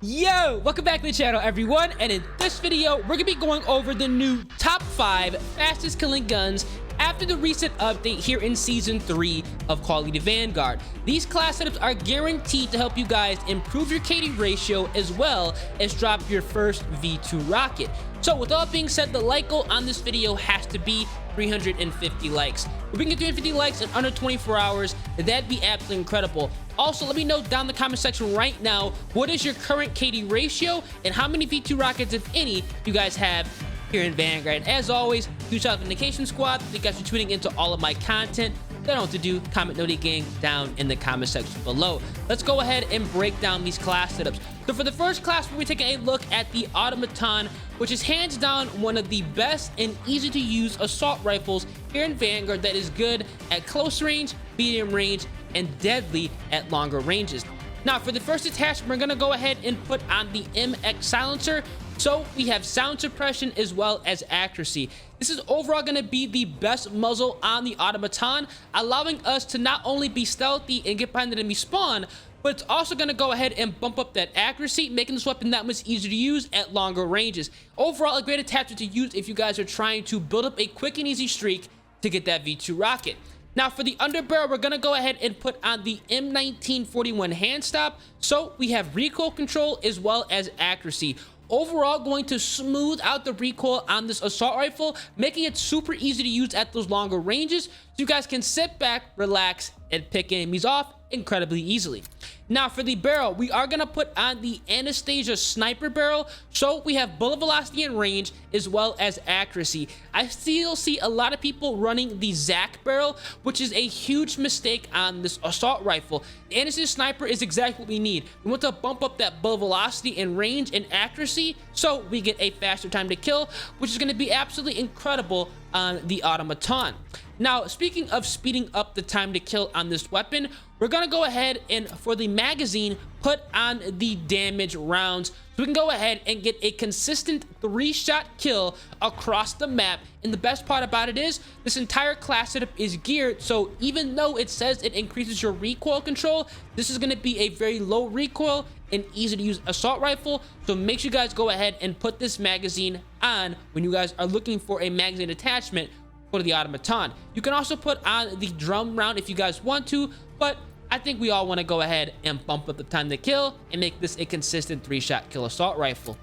Yo, welcome back to the channel, everyone, and in this video we're gonna be going over the new top 5 fastest killing guns after the recent update here in season 3 of Call of Vanguard. These class setups are guaranteed to help you guys improve your KD ratio as well as drop your first V2 rocket. So with all being said, the like goal on this video has to be 350 likes. If we can get 350 likes in under 24 hours, that'd be absolutely incredible. Also, let me know down in the comment section right now, what is your current KD ratio and how many V2 rockets, if any, you guys have here in Vanguard. And as always, huge shout out to the Vacation Squad. Thank you guys for tuning into all of my content. Don't know what to do, comment Noti Gang down in the comment section below. Let's go ahead and break down these class setups. So for the first class, we're taking a look at the Automaton, which is hands down one of the best and easy to use assault rifles here in Vanguard that is good at close range, medium range, and deadly at longer ranges. Now for the first attachment, we're gonna go ahead and put on the MX silencer. So we have sound suppression as well as accuracy. This is overall going to be the best muzzle on the Automaton, allowing us to not only be stealthy and get behind the enemy spawn, but it's also going to go ahead and bump up that accuracy, making this weapon that much easier to use at longer ranges. Overall, a great attachment to use if you guys are trying to build up a quick and easy streak to get that V2 rocket. Now for the underbarrel, we're going to go ahead and put on the M1941 hand stop. So we have recoil control as well as accuracy. Overall, going to smooth out the recoil on this assault rifle, making it super easy to use at those longer ranges, so you guys can sit back, relax, and pick enemies off incredibly easily. Now for the barrel, we are going to put on the Anastasia sniper barrel, so we have bullet velocity and range as well as accuracy. I still see a lot of people running the Zac barrel, which is a huge mistake on this assault rifle. The Anastasia sniper is exactly what we need. We want to bump up that bullet velocity and range and accuracy so we get a faster time to kill, which is going to be absolutely incredible on the Automaton. Now, speaking of speeding up the time to kill on this weapon, we're going to go ahead and for the magazine, put on the damage rounds so we can go ahead and get a consistent 3-shot kill across the map. And the best part about it is this entire class setup is geared, so even though it says it increases your recoil control, this is going to be a very low recoil and easy to use assault rifle. So make sure you guys go ahead and put this magazine on when you guys are looking for a magazine attachment for the Automaton. You can also put on the drum round if you guys want to, but I think we all want to go ahead and bump up the time to kill and make this a consistent 3-shot kill assault rifle.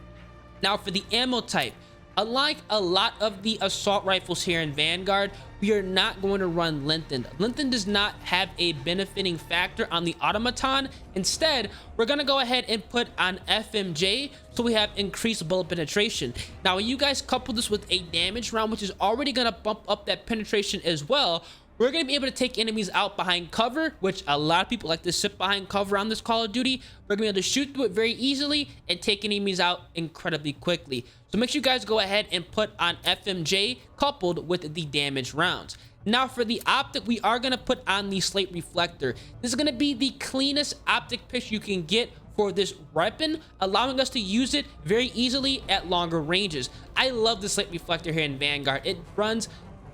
Now for the ammo type, unlike a lot of the assault rifles here in Vanguard, we are not going to run lengthened. Lengthened does not have a benefiting factor on the Automaton. Instead, we're going to go ahead and put on FMJ so we have increased bullet penetration. Now, when you guys couple this with a damage round, which is already going to bump up that penetration as well, we're going to be able to take enemies out behind cover, which a lot of people like to sit behind cover on this Call of Duty. We're going to be able to shoot through it very easily and take enemies out incredibly quickly. So make sure you guys go ahead and put on FMJ coupled with the damage rounds. Now for the optic, we are going to put on the slate reflector. This is going to be the cleanest optic picture you can get for this weapon, allowing us to use it very easily at longer ranges. I love the slate reflector here in Vanguard. It runs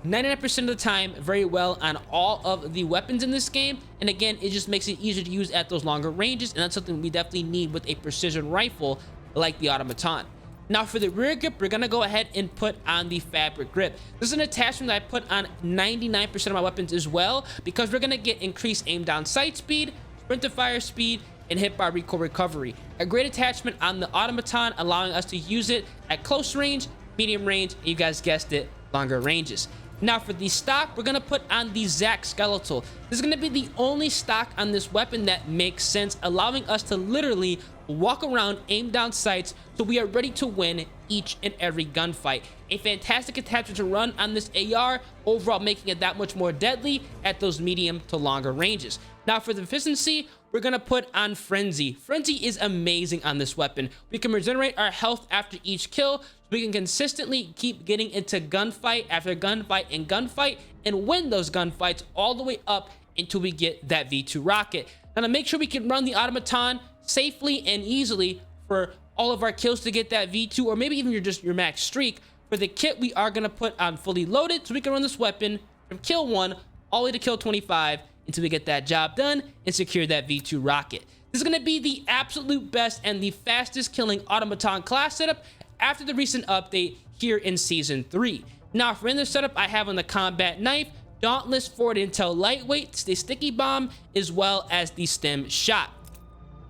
99% of the time very well on all of the weapons in this game, and again, it just makes it easier to use at those longer ranges, and that's something we definitely need with a precision rifle like the Automaton. Now for the rear grip, we're going to go ahead and put on the fabric grip. This is an attachment that I put on 99% of my weapons as well, because we're going to get increased aim down sight speed, sprint to fire speed, and hit by recoil recovery. A great attachment on the Automaton, allowing us to use it at close range, medium range, and you guys guessed it, longer ranges. Now for the stock, we're going to put on the Zac skeletal. This is going to be the only stock on this weapon that makes sense, allowing us to literally walk around, aim down sights, so we are ready to win each and every gunfight. A fantastic attachment to run on this AR, overall making it that much more deadly at those medium to longer ranges. Now for the efficiency, we're going to put on Frenzy. Frenzy is amazing on this weapon. We can regenerate our health after each kill, so we can consistently keep getting into gunfight after gunfight and gunfight and win those gunfights all the way up until we get that V2 rocket. Now to make sure we can run the Automaton safely and easily for all of our kills to get that V2, or maybe even your max streak, for the kit we are going to put on fully loaded so we can run this weapon from kill 1 all the way to kill 25 until we get that job done and secure that V2 rocket. This is going to be the absolute best and the fastest killing automaton class setup after the recent update here in Season 3. Now, for in the setup, I have on the combat knife, dauntless forward intel lightweight, the sticky bomb, as well as the stem shot.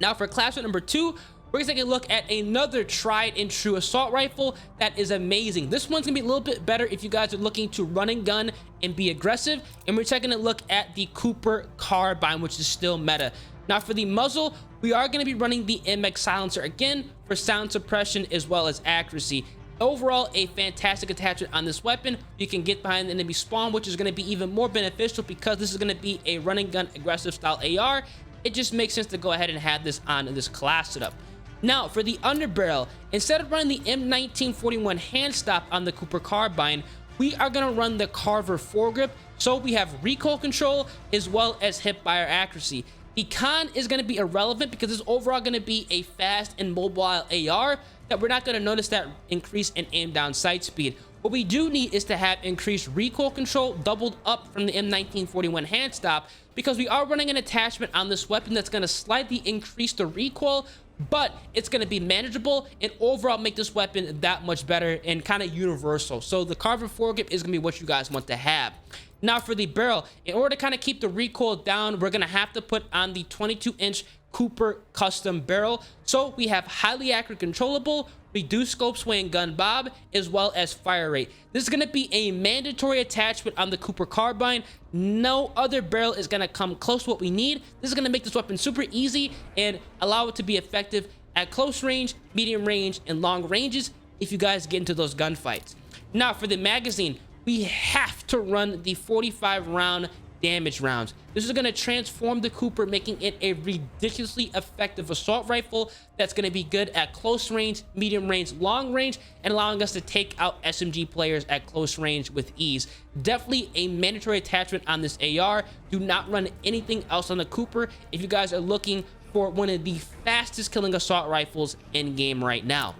Now, for class number 2, we're gonna take a look at another tried and true assault rifle that is amazing. This one's gonna be a little bit better if you guys are looking to run and gun and be aggressive. And we're taking a look at the Cooper Carbine, which is still meta. Now, for the muzzle, we are gonna be running the MX silencer again for sound suppression as well as accuracy. Overall, a fantastic attachment on this weapon. You can get behind the enemy spawn, which is going to be even more beneficial because this is going to be a run and gun aggressive style AR. It just makes sense to go ahead and have this on this class setup. Now, for the underbarrel, instead of running the M1941 hand stop on the Cooper Carbine, we are going to run the Carver foregrip, so we have recoil control as well as hip-fire accuracy. The con is going to be irrelevant because it's overall going to be a fast and mobile AR that we're not going to notice that increase in aim down sight speed. What we do need is to have increased recoil control doubled up from the M1941 hand stop because we are running an attachment on this weapon that's going to slightly increase the recoil, but it's going to be manageable and overall make this weapon that much better and kind of universal. So the Carver foregrip is going to be what you guys want to have. Now, for the barrel, in order to kind of keep the recoil down, we're going to have to put on the 22-inch Cooper custom barrel. So we have highly accurate controllable, reduced scope sway and gun bob, as well as fire rate. This is going to be a mandatory attachment on the Cooper Carbine. No other barrel is going to come close to what we need. This is going to make this weapon super easy and allow it to be effective at close range, medium range, and long ranges if you guys get into those gunfights. Now, for the magazine, we have to run the 45 round damage rounds. This is going to transform the Cooper, making it a ridiculously effective assault rifle that's going to be good at close range, medium range, long range, and allowing us to take out SMG players at close range with ease. Definitely a mandatory attachment on this AR. Do not run anything else on the Cooper if you guys are looking for one of the fastest killing assault rifles in game right now.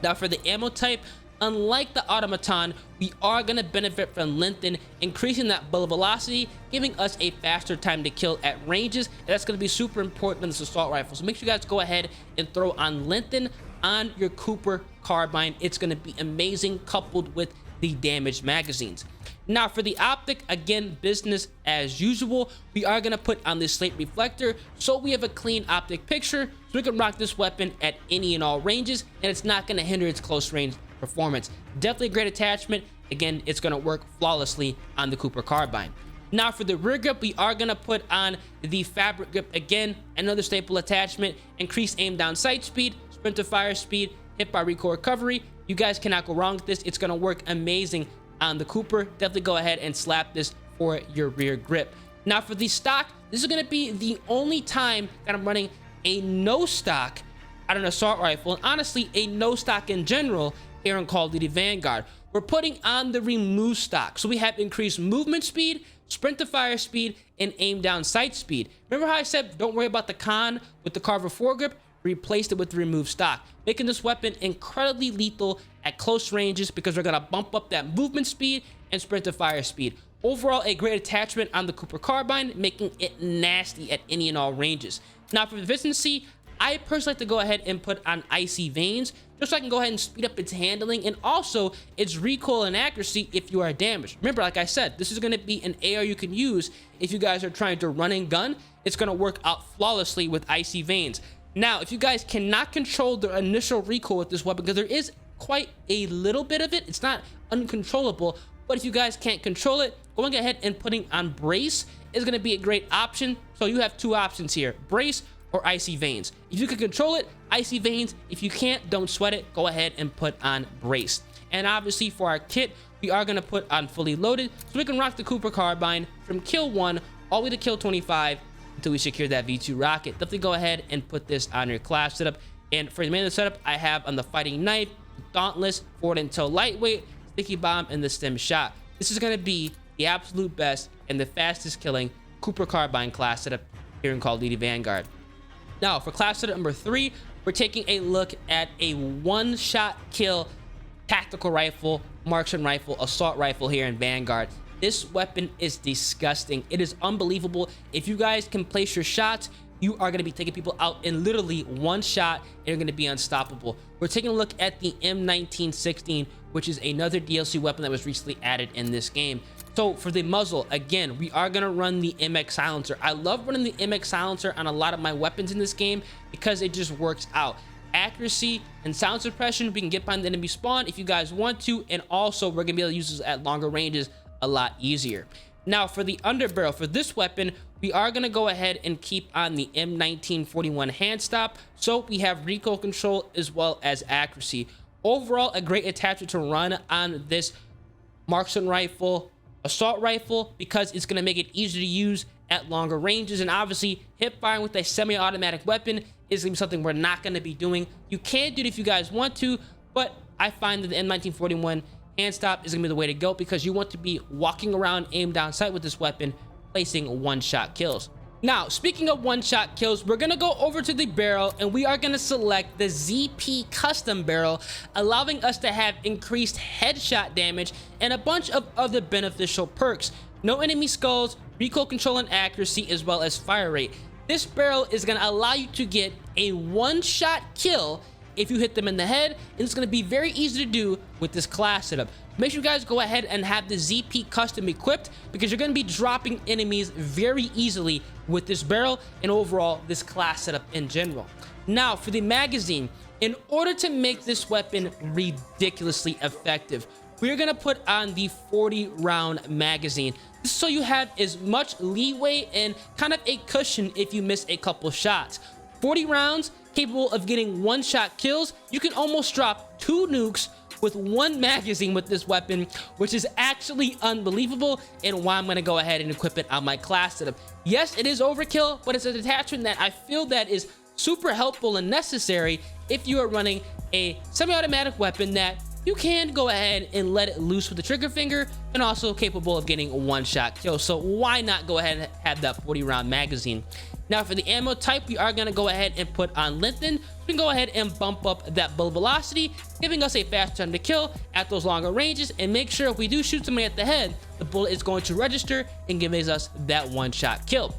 Now, for the ammo type, unlike the automaton, we are going to benefit from lengthen, increasing that bullet velocity, giving us a faster time to kill at ranges, and that's going to be super important in this assault rifle. So make sure you guys go ahead and throw on lengthen on your Cooper Carbine. It's going to be amazing coupled with the damaged magazines. Now, for the optic, again, business as usual. We are going to put on this slate reflector so we have a clean optic picture so we can rock this weapon at any and all ranges, and it's not going to hinder its close range performance. Definitely a great attachment. Again, it's going to work flawlessly on the Cooper Carbine. Now, for the rear grip, we are going to put on the fabric grip. Again, another staple attachment. Increased aim down sight speed, sprint to fire speed, hit by recoil recovery. You guys cannot go wrong with this. It's going to work amazing on the Cooper. Definitely go ahead and slap this for your rear grip. Now, for the stock, this is going to be the only time that I'm running a no stock on an assault rifle, and honestly a no stock in general here on Call of Duty Vanguard. We're putting on the remove stock, so we have increased movement speed, sprint to fire speed, and aim down sight speed. Remember how I said don't worry about the con with the Carver foregrip? Replaced it with the remove stock, making this weapon incredibly lethal at close ranges because we're going to bump up that movement speed and sprint to fire speed. Overall, a great attachment on the Cooper Carbine, making it nasty at any and all ranges. Now, for efficiency, I personally like to go ahead and put on icy veins just so I can go ahead and speed up its handling and also its recoil and accuracy if you are damaged. Remember, like I said, this is going to be an AR you can use if you guys are trying to run and gun. It's going to work out flawlessly with icy veins. Now, if you guys cannot control the initial recoil with this weapon, because there is quite a little bit of it, it's not uncontrollable, but if you guys can't control it, going ahead and putting on brace is going to be a great option. So you have two options here, brace or icy veins. If you can control it, icy veins. If you can't, don't sweat it. Go ahead and put on brace. And obviously for our kit, we are going to put on fully loaded so we can rock the Cooper Carbine from kill 1 all the way to kill 25 until we secure that V2 rocket. Definitely go ahead and put this on your class setup. And for the main setup, I have on the fighting knife, dauntless, forward until lightweight, sticky bomb, and the stem shot. This is going to be the absolute best and the fastest killing Cooper Carbine class setup here in Call of Duty Vanguard. Now, for class setup number 3, we're taking a look at a one-shot kill tactical rifle, marksman rifle, assault rifle here in Vanguard. This weapon is disgusting. It is unbelievable. If you guys can place your shots, you are going to be taking people out in literally one shot, and you're going to be unstoppable. We're taking a look at the M1916, which is another DLC weapon that was recently added in this game. So for the muzzle, again, we are going to run the MX silencer. I love running the MX silencer on a lot of my weapons in this game because it just works out. Accuracy and sound suppression, we can get behind the enemy spawn if you guys want to, and also we're going to be able to use this at longer ranges a lot easier. Now for the underbarrel, for this weapon, we are going to go ahead and keep on the M1941 hand stop, so we have recoil control as well as accuracy. Overall, a great attachment to run on this marksman rifle, assault rifle, because it's going to make it easier to use at longer ranges. And obviously hip firing with a semi-automatic weapon is going to be something we're not going to be doing. You can do it if you guys want to, but I find that the M1941 hand stop is going to be the way to go because you want to be walking around aim down sight with this weapon, placing one-shot kills. Now, speaking of one-shot kills, we're going to go over to the barrel and we are going to select the ZP custom barrel, allowing us to have increased headshot damage and a bunch of other beneficial perks. No enemy skulls, recoil control and accuracy, as well as fire rate. This barrel is going to allow you to get a one-shot kill if you hit them in the head, and it's going to be very easy to do with this class setup. Make sure you guys go ahead and have the ZP custom equipped because you're going to be dropping enemies very easily with this barrel and overall this class setup in general. Now for the magazine, in order to make this weapon ridiculously effective, we're going to put on the 40 round magazine. This is so you have as much leeway and kind of a cushion if you miss a couple shots. 40 rounds capable of getting one-shot kills. You can almost drop 2 nukes with 1 magazine with this weapon, which is actually unbelievable, and why I'm going to go ahead and equip it on my class setup. Yes, it is overkill, but it's a detachment that I feel that is super helpful and necessary if you are running a semi-automatic weapon that you can go ahead and let it loose with the trigger finger and also capable of getting a one-shot kill. So why not go ahead and have that 40 round magazine? Now for the ammo type, we are going to go ahead and put on lengthen. We can go ahead and bump up that bullet velocity, giving us a fast time to kill at those longer ranges, and make sure if we do shoot somebody at the head, the bullet is going to register and gives us that one-shot kill.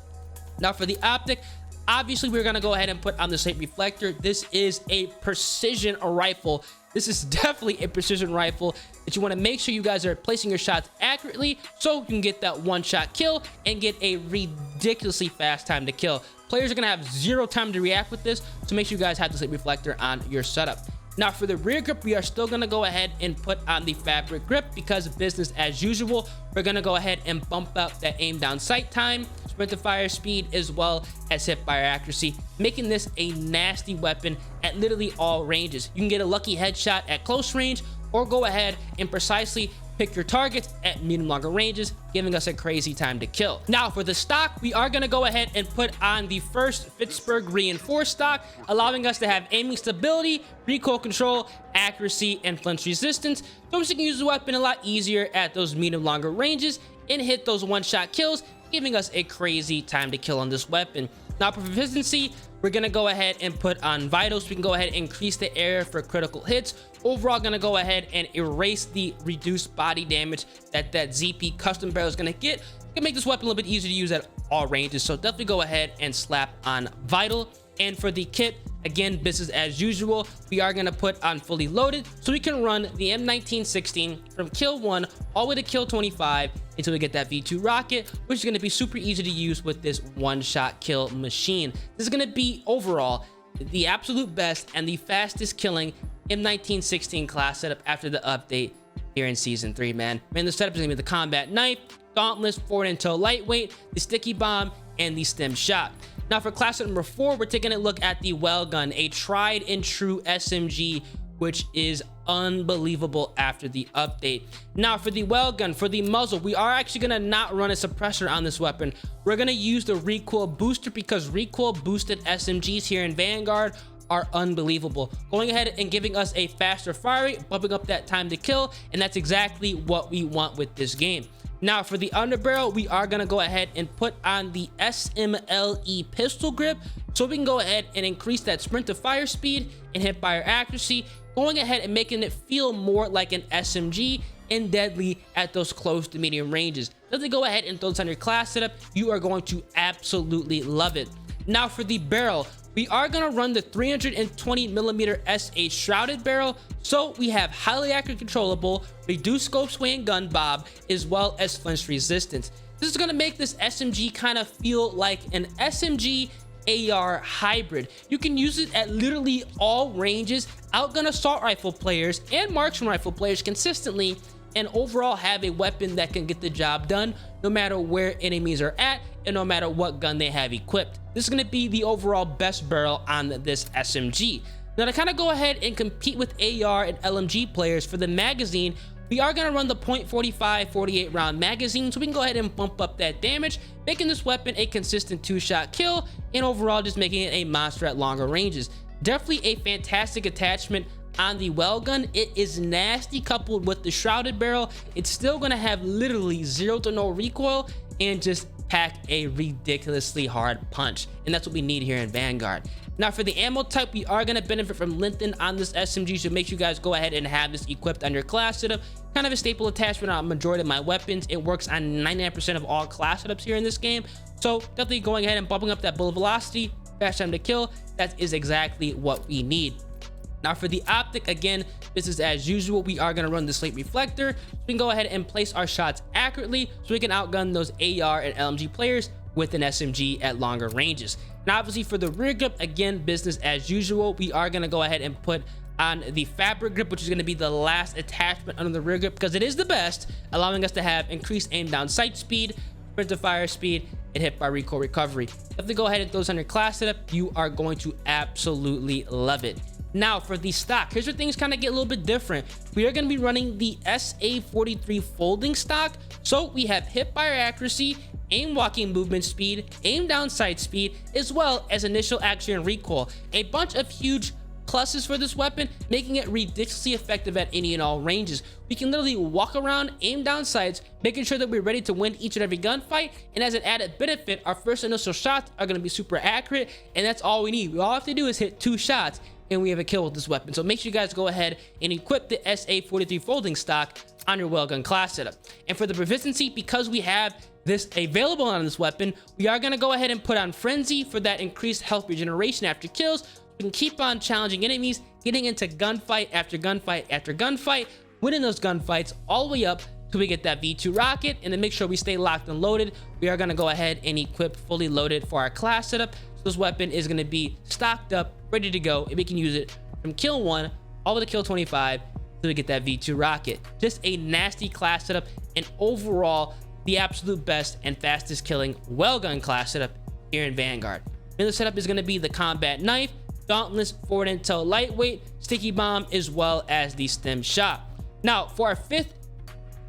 Now for the optic, obviously we're going to go ahead and put on the slate reflector. This is a precision rifle. This is definitely a precision rifle that you want to make sure you guys are placing your shots accurately so you can get that one-shot kill and get a ridiculously fast time to kill. Players are going to have 0 time to react with this, so make sure you guys have the slate reflector on your setup. Now for the rear grip, we are still going to go ahead and put on the fabric grip because business as usual. We're going to go ahead and bump up that aim down sight time, sprint to fire speed, as well as hip fire accuracy, making this a nasty weapon at literally all ranges. You can get a lucky headshot at close range or go ahead and precisely pick your targets at medium longer ranges, giving us a crazy time to kill. Now for the stock, we are going to go ahead and put on the first Pittsburgh reinforced stock, allowing us to have aiming stability, recoil control, accuracy, and flinch resistance, so we can use the weapon a lot easier at those medium longer ranges and hit those one-shot kills, giving us a crazy time to kill on this weapon. Now for proficiency, we're going to go ahead and put on vitals. We can go ahead and increase the area for critical hits. Overall, going to go ahead and erase the reduced body damage that ZP custom barrel is going to get. You can make this weapon a little bit easier to use at all ranges, so definitely go ahead and slap on vital. And for the kit, again, business as usual, we are going to put on fully loaded so we can run the M1916 from kill 1 all the way to kill 25 until we get that V2 rocket, which is going to be super easy to use with this one-shot kill machine. This is going to be overall the absolute best and the fastest killing M1916 class setup after the update here in Season 3, man. The setup is going to be the combat knife, gauntless, forward and toe lightweight, the sticky bomb, and the stem shot. Now for class number 4, we're taking a look at the Wellgun, a tried and true SMG, which is unbelievable after the update. Now for the Wellgun, for the muzzle, we are actually going to not run a suppressor on this weapon. We're going to use the recoil booster because recoil boosted SMGs here in Vanguard are unbelievable, going ahead and giving us a faster fire rate, bumping up that time to kill, and that's exactly what we want with this game. Now for the underbarrel, we are going to go ahead and put on the SMLE pistol grip so we can go ahead and increase that sprint to fire speed and hip fire accuracy, going ahead and making it feel more like an SMG and deadly at those close to medium ranges. If they go ahead and throw this on your class setup, you are going to absolutely love it. Now for the barrel, we are going to run the 320mm SA shrouded barrel, so we have highly accurate controllable, reduced scope sway and gun bob, as well as flinch resistance. This is going to make this SMG kind of feel like an SMG AR hybrid. You can use it at literally all ranges, outgun assault rifle players and marksman rifle players consistently, and overall have a weapon that can get the job done no matter where enemies are at and no matter what gun they have equipped. This is going to be the overall best barrel on this SMG. Now to kind of go ahead and compete with AR and LMG players for the magazine, we are going to run the .45 48 round magazine, so we can go ahead and bump up that damage, making this weapon a consistent 2-shot kill and overall just making it a monster at longer ranges. Definitely a fantastic attachment on the Wellgun. It is nasty coupled with the shrouded barrel. It's still going to have literally 0 to no recoil and just pack a ridiculously hard punch, and that's what we need here in Vanguard. Now for the ammo type, we are going to benefit from lengthen on this SMG, so make sure you guys go ahead and have this equipped on your class setup. Kind of a staple attachment on a majority of my weapons. It works on 99% of all class setups here in this game, so definitely going ahead and bumping up that bullet velocity, fast time to kill, that is exactly what we need. Now for the optic, again, this is as usual. We are going to run the slate reflector, so we can go ahead and place our shots accurately so we can outgun those AR and LMG players with an SMG at longer ranges. And obviously for the rear grip, again, business as usual. We are going to go ahead and put on the fabric grip, which is going to be the last attachment under the rear grip because it is the best, allowing us to have increased aim down sight speed, sprint to fire speed, and hip by recoil recovery. If they go ahead and throw those on your class setup, you are going to absolutely love it. Now for the stock, here's where things kind of get a little bit different. We are going to be running the SA43 folding stock, so we have hip fire accuracy, aim walking movement speed, aim down sight speed, as well as initial action and recoil. A bunch of huge pluses for this weapon, making it ridiculously effective at any and all ranges. We can literally walk around, aim down sights, making sure that we're ready to win each and every gunfight. And as an added benefit, our first initial shots are going to be super accurate, and that's all we need. All we have to do is hit 2 shots and we have a kill with this weapon. So make sure you guys go ahead and equip the SA43 folding stock on your Wellgun class setup. And for the proficiency, because we have this available on this weapon, we are going to go ahead and put on Frenzy for that increased health regeneration after kills. We can keep on challenging enemies, getting into gunfight after gunfight after gunfight, winning those gunfights all the way up till we get that V2 rocket. And then make sure we stay locked and loaded. We are going to go ahead and equip fully loaded for our class setup. So this weapon is going to be stocked up, ready to go, and we can use it from kill 1 all the way to kill 25 till we get that V2 rocket. Just a nasty class setup, and overall the absolute best and fastest killing Wellgun class setup here in Vanguard. And the setup is going to be the combat knife, dauntless, forward intel lightweight, sticky bomb, as well as the stem shot. Now for our 5th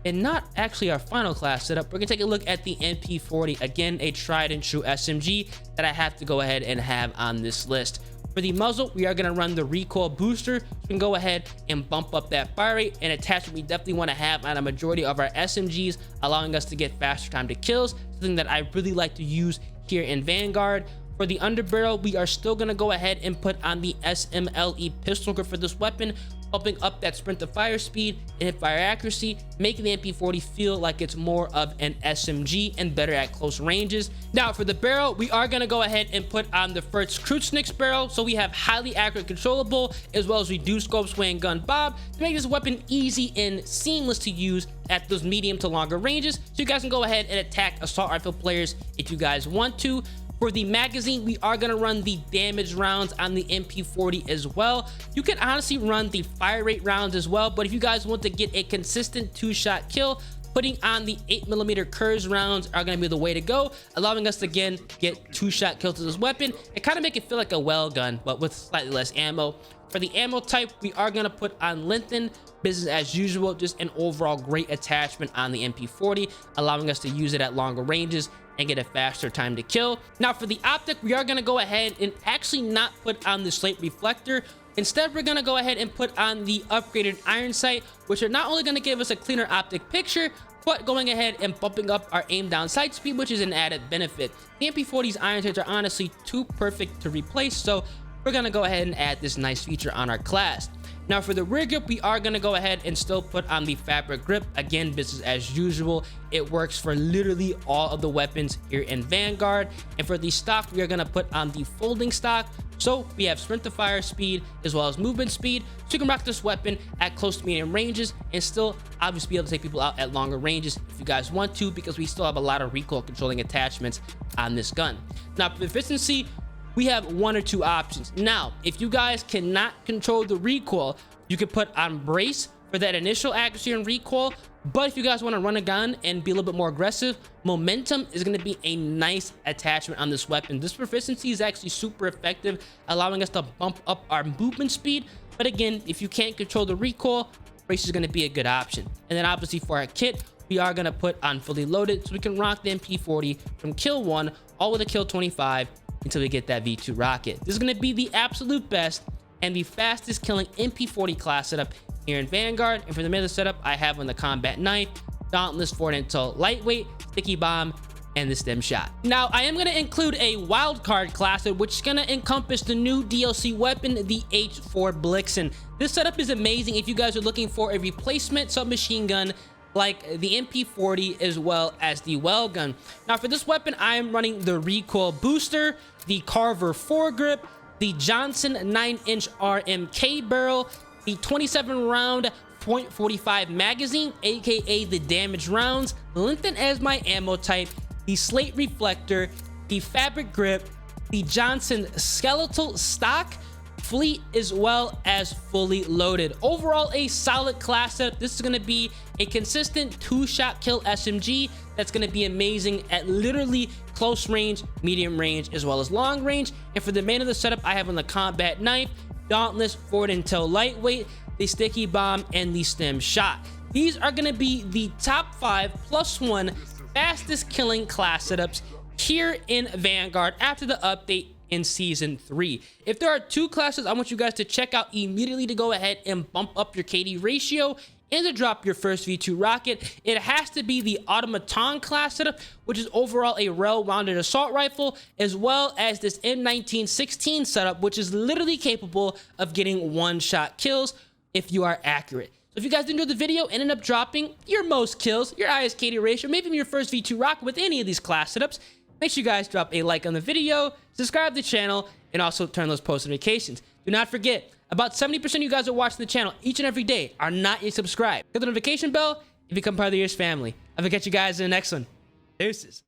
and not actually our final class setup, we're gonna take a look at the MP40. Again, a tried and true SMG that I have to go ahead and have on this list. For the muzzle, we are going to run the recoil booster, so we can go ahead and bump up that fire rate, and attachment we definitely want to have on a majority of our SMGs, allowing us to get faster time to kills, something that I really like to use here in Vanguard. For the underbarrel, we are still going to go ahead and put on the SMLE pistol grip for this weapon, bumping up that sprint to fire speed and hip fire accuracy, making the MP40 feel like it's more of an SMG and better at close ranges. Now for the barrel, we are going to go ahead and put on the first Kreuznix barrel, so we have highly accurate controllable as well as reduced scope sway and gun bob to make this weapon easy and seamless to use at those medium to longer ranges, so you guys can go ahead and attack assault rifle players if you guys want to. For the magazine, we are going to run the damage rounds on the MP40 as well. You can honestly run the fire rate rounds as well, but if you guys want to get a consistent 2-shot kill, putting on the 8mm Kurz rounds are going to be the way to go, allowing us to again get 2-shot kills to this weapon and kind of make it feel like a Wellgun, but with slightly less ammo. For the ammo type, we are going to put on lengthen, business as usual, just an overall great attachment on the MP40, allowing us to use it at longer ranges and get a faster time to kill. Now for the optic, we are going to go ahead and actually not put on the slate reflector. Instead, we're going to go ahead and put on the upgraded iron sight, which are not only going to give us a cleaner optic picture, but going ahead and bumping up our aim down sight speed, which is an added benefit. The MP40's iron sights are honestly too perfect to replace, so we're going to go ahead and add this nice feature on our class. Now for the rear grip, we are going to go ahead and still put on the fabric grip. Again, business as usual. It works for literally all of the weapons here in Vanguard. And for the stock, we are going to put on the folding stock. So we have sprint to fire speed as well as movement speed. So you can rock this weapon at close to medium ranges and still obviously be able to take people out at longer ranges if you guys want to, because we still have a lot of recoil controlling attachments on this gun. Now for efficiency, we have one or two options. Now, if you guys cannot control the recoil, you can put on brace for that initial accuracy and recoil. But if you guys want to run a gun and be a little bit more aggressive, momentum is going to be a nice attachment on this weapon. This proficiency is actually super effective, allowing us to bump up our movement speed. But again, if you can't control the recoil, brace is going to be a good option. And then obviously for our kit, we are going to put on fully loaded, so we can rock the MP40 from kill 1 all the way to kill 25 until we get that V2 rocket. This is going to be the absolute best and the fastest killing MP40 class setup here in Vanguard. And for the middle setup, I have on the combat knife, dauntless forward until lightweight, sticky bomb, and the stem shot. Now I am going to include a wildcard class which is going to encompass the new DLC weapon, the H4 Blixen. This setup is amazing if you guys are looking for a replacement submachine gun like the MP40 as well as the Wellgun. Now for this weapon, I am running the recoil booster, the Carver foregrip, the Johnson 9-inch RMK barrel, the 27 round .45 magazine, aka the damaged rounds, lengthened as my ammo type, the slate reflector, the fabric grip, the Johnson skeletal stock, fleet, as well as fully loaded. Overall, a solid class setup. This is going to be a consistent 2-shot kill SMG that's going to be amazing at literally close range, medium range, as well as long range. And for the main of the setup, I have on the combat knife, dauntless forward until lightweight, the sticky bomb, and the stem shot. These are going to be the top 5+1 fastest killing class setups here in Vanguard after the update in season 3. If there are two classes I want you guys to check out immediately to go ahead and bump up your KD ratio and to drop your first V2 rocket, it has to be the automaton class setup, which is overall a well-rounded assault rifle, as well as this M1916 setup, which is literally capable of getting one-shot kills if you are accurate. So if you guys enjoyed the video and end up dropping your most kills, your highest KD ratio, maybe even your first V2 rocket with any of these class setups, make sure you guys drop a like on the video, subscribe to the channel, and also turn those post notifications. Do not forget, about 70% of you guys are watching the channel each and every day are not yet subscribed. Hit the notification bell and become part of the Year's family. I'll catch you guys in the next one. Deuces.